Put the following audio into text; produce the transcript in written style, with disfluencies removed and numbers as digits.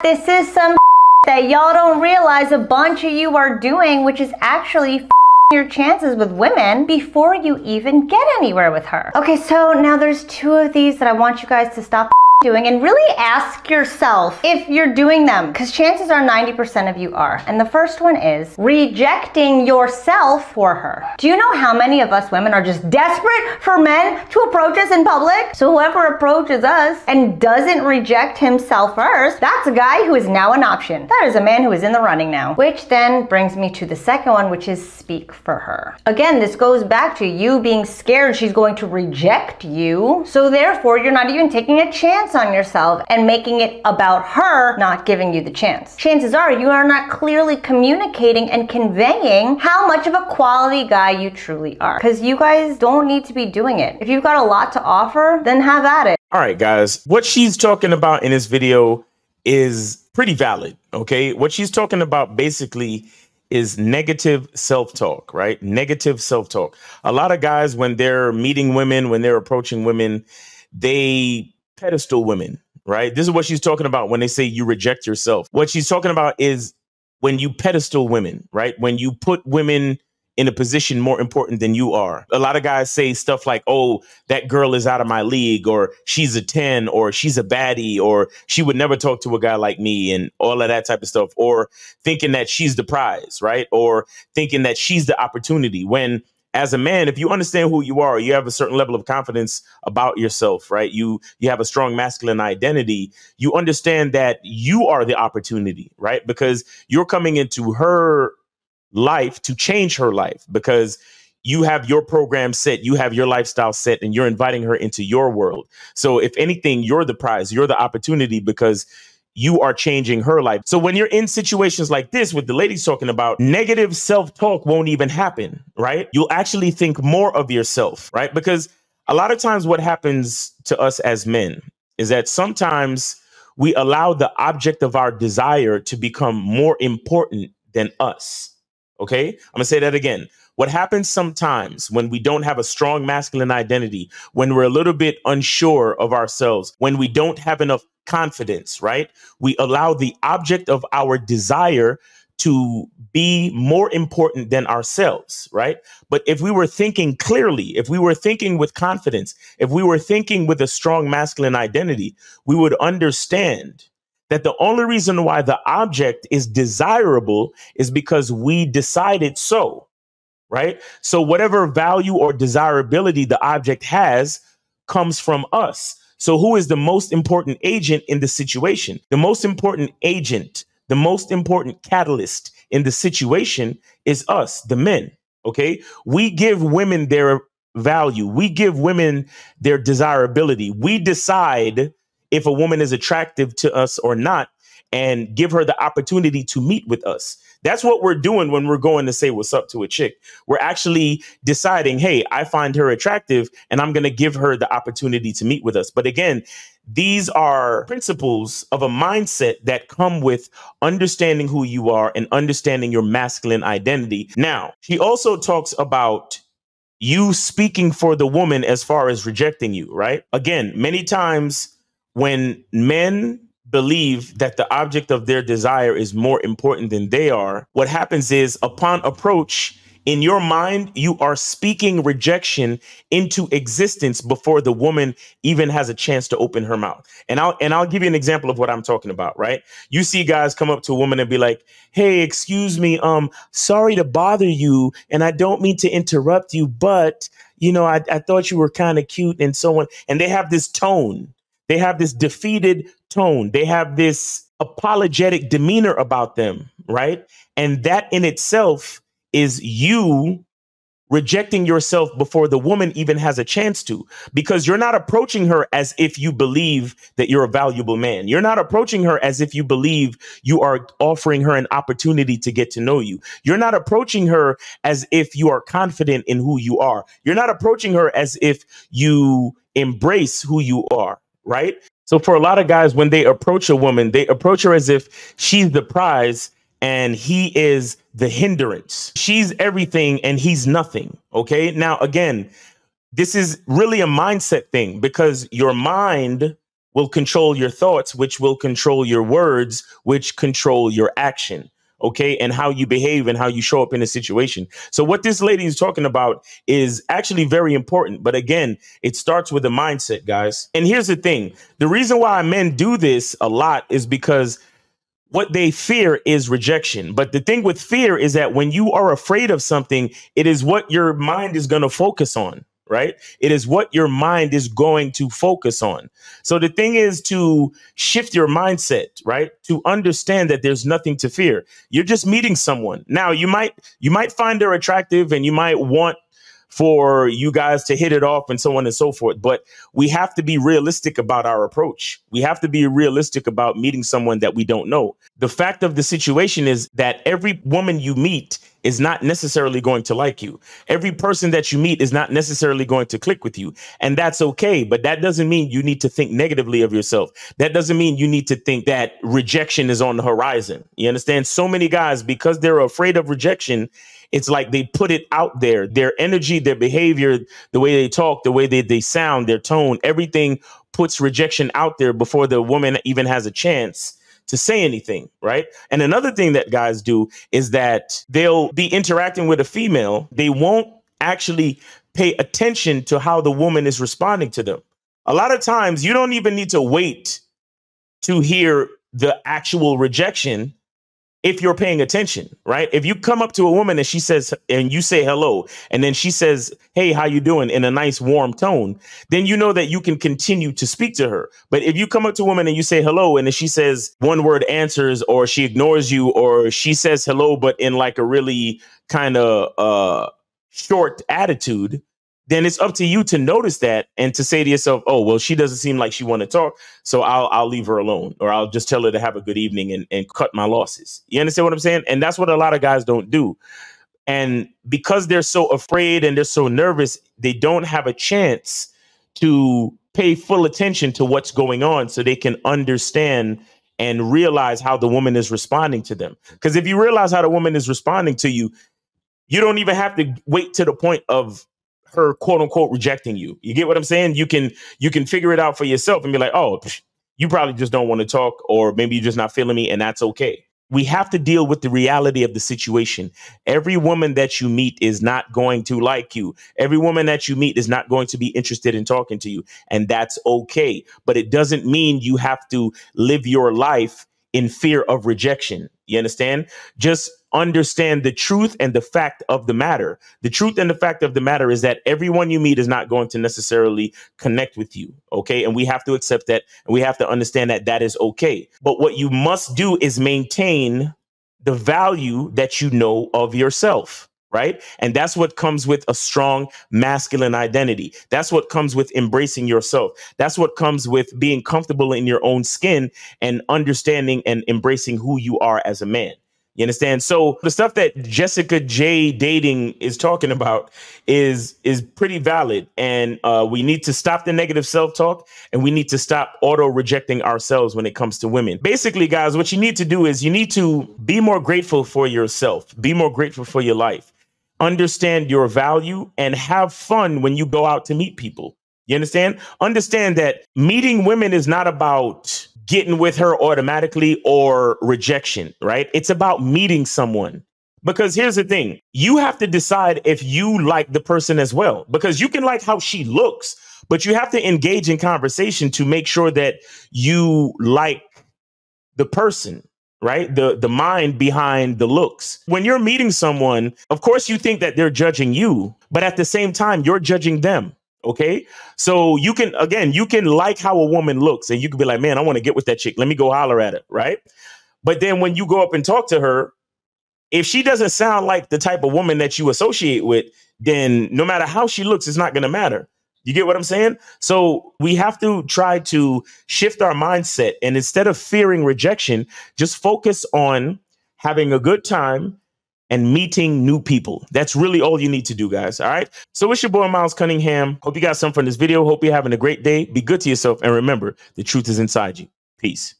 This is some that y'all don't realize a bunch of you are doing, which is actually your chances with women before you even get anywhere with her. Okay, so now there's two of these that I want you guys to stop doing and really ask yourself if you're doing them, because chances are 90% of you are. And the first one is rejecting yourself for her. Do you know how many of us women are just desperate for men to approach us in public? So whoever approaches us and doesn't reject himself first, that's a guy who is now an option. That is a man who is in the running now. Which then brings me to the second one, which is speak for her. Again, this goes back to you being scared she's going to reject you. So therefore, you're not even taking a chance on yourself and making it about her not giving you the chance. Chances are you are not clearly communicating and conveying how much of a quality guy you truly are, because you guys don't need to be doing it. If you've got a lot to offer, then have at it. All right, guys, what she's talking about in this video is pretty valid. Okay, what she's talking about basically is negative self-talk, right? Negative self-talk. A lot of guys, when they're meeting women, when they're approaching women, they pedestal women, right? This is what she's talking about when they say you reject yourself. What she's talking about is when you pedestal women, right? When you put women in a position more important than you are. A lot of guys say stuff like, oh, that girl is out of my league, or she's a 10, or she's a baddie, or she would never talk to a guy like me, and all of that type of stuff, or thinking that she's the prize, right? Or thinking that she's the opportunity, when as a man, if you understand who you are, you have a certain level of confidence about yourself, right? You have a strong masculine identity. You understand that you are the opportunity, right? Because you're coming into her life to change her life, because you have your program set, you have your lifestyle set, and you're inviting her into your world. So if anything, you're the prize, you're the opportunity, because you are changing her life. So when you're in situations like this, with the ladies talking about, negative self-talk won't even happen, right? You'll actually think more of yourself, right? Because a lot of times what happens to us as men is that sometimes we allow the object of our desire to become more important than us. Okay, I'm gonna say that again. What happens sometimes when we don't have a strong masculine identity, when we're a little bit unsure of ourselves, when we don't have enough confidence, right? We allow the object of our desire to be more important than ourselves, right? But if we were thinking clearly, if we were thinking with confidence, if we were thinking with a strong masculine identity, we would understand that the only reason why the object is desirable is because we decided so, right? So whatever value or desirability the object has comes from us. So who is the most important agent in the situation? The most important agent, the most important catalyst in the situation is us, the men, okay? We give women their value. We give women their desirability. We decide if a woman is attractive to us or not, and give her the opportunity to meet with us. That's what we're doing when we're going to say what's up to a chick. We're actually deciding, hey, I find her attractive, and I'm going to give her the opportunity to meet with us. But again, these are principles of a mindset that come with understanding who you are and understanding your masculine identity. Now, she also talks about you speaking for the woman as far as rejecting you, right? Again, many times when men believe that the object of their desire is more important than they are, what happens is, upon approach, in your mind, you are speaking rejection into existence before the woman even has a chance to open her mouth. And I'll give you an example of what I'm talking about, right? You see guys come up to a woman and be like, hey, excuse me, sorry to bother you, and I don't mean to interrupt you, but, you know, I thought you were kind of cute and so on. And they have this tone. They have this defeated tone. They have this apologetic demeanor about them, right? And that in itself is you rejecting yourself before the woman even has a chance to, because you're not approaching her as if you believe that you're a valuable man. You're not approaching her as if you believe you are offering her an opportunity to get to know you. You're not approaching her as if you are confident in who you are. You're not approaching her as if you embrace who you are. Right. So for a lot of guys, when they approach a woman, they approach her as if she's the prize and he is the hindrance. She's everything and he's nothing. OK, now, again, this is really a mindset thing, because your mind will control your thoughts, which will control your words, which control your action. Okay. And how you behave and how you show up in a situation. So what this lady is talking about is actually very important. But again, it starts with the mindset, guys. And here's the thing. The reason why men do this a lot is because what they fear is rejection. But the thing with fear is that when you are afraid of something, it is what your mind is going to focus on, right? It is what your mind is going to focus on. So the thing is to shift your mindset, right? To understand that there's nothing to fear. You're just meeting someone. Now, you might find her attractive and you might want for you guys to hit it off and so on and so forth. But we have to be realistic about our approach. We have to be realistic about meeting someone that we don't know. The fact of the situation is that every woman you meet is not necessarily going to like you. Every person that you meet is not necessarily going to click with you. And that's okay. But that doesn't mean you need to think negatively of yourself. That doesn't mean you need to think that rejection is on the horizon. You understand? So many guys, because they're afraid of rejection, it's like they put it out there. Their energy, their behavior, the way they talk, the way they sound, their tone, everything puts rejection out there before the woman even has a chance to say anything, right? And another thing that guys do is that they'll be interacting with a female. They won't actually pay attention to how the woman is responding to them. A lot of times you don't even need to wait to hear the actual rejection if you're paying attention, right? If you come up to a woman and she says, and you say hello, and then she says, hey, how you doing, in a nice warm tone, then you know that you can continue to speak to her. But if you come up to a woman and you say hello, and then she says one word answers, or she ignores you, or she says hello, but in like a really kind of short attitude, then it's up to you to notice that and to say to yourself, oh, well, she doesn't seem like she want to talk, so I'll leave her alone, or I'll just tell her to have a good evening and cut my losses. You understand what I'm saying? And that's what a lot of guys don't do. And because they're so afraid and they're so nervous, they don't have a chance to pay full attention to what's going on so they can understand and realize how the woman is responding to them. Because if you realize how the woman is responding to you, you don't even have to wait to the point of her quote unquote rejecting you. You get what I'm saying? You can figure it out for yourself and be like, oh, you probably just don't want to talk, or maybe you're just not feeling me, and that's okay. We have to deal with the reality of the situation. Every woman that you meet is not going to like you. Every woman that you meet is not going to be interested in talking to you, and that's okay. But it doesn't mean you have to live your life in fear of rejection. You understand? Just understand the truth and the fact of the matter. The truth and the fact of the matter is that everyone you meet is not going to necessarily connect with you. Okay. And we have to accept that. And we have to understand that that is okay. But what you must do is maintain the value that you know of yourself. Right. And that's what comes with a strong masculine identity. That's what comes with embracing yourself. That's what comes with being comfortable in your own skin and understanding and embracing who you are as a man. You understand? So the stuff that Jessica J Dating is talking about is pretty valid. And we need to stop the negative self-talk, and we need to stop auto rejecting ourselves when it comes to women. Basically, guys, what you need to do is you need to be more grateful for yourself, be more grateful for your life, understand your value, and have fun when you go out to meet people. You understand? Understand that meeting women is not about getting with her automatically or rejection, right? It's about meeting someone. Because here's the thing, you have to decide if you like the person as well, because you can like how she looks, but you have to engage in conversation to make sure that you like the person, right? The mind behind the looks. When you're meeting someone, of course, you think that they're judging you, but at the same time, you're judging them. OK, so you can like how a woman looks, and you can be like, man, I want to get with that chick. Let me go holler at her. Right. But then when you go up and talk to her, if she doesn't sound like the type of woman that you associate with, then no matter how she looks, it's not going to matter. You get what I'm saying? So we have to try to shift our mindset, and instead of fearing rejection, just focus on having a good time and meeting new people. That's really all you need to do, guys. All right. So it's your boy, My Cunningham. Hope you got something from this video. Hope you're having a great day. Be good to yourself. And remember, the truth is inside you. Peace.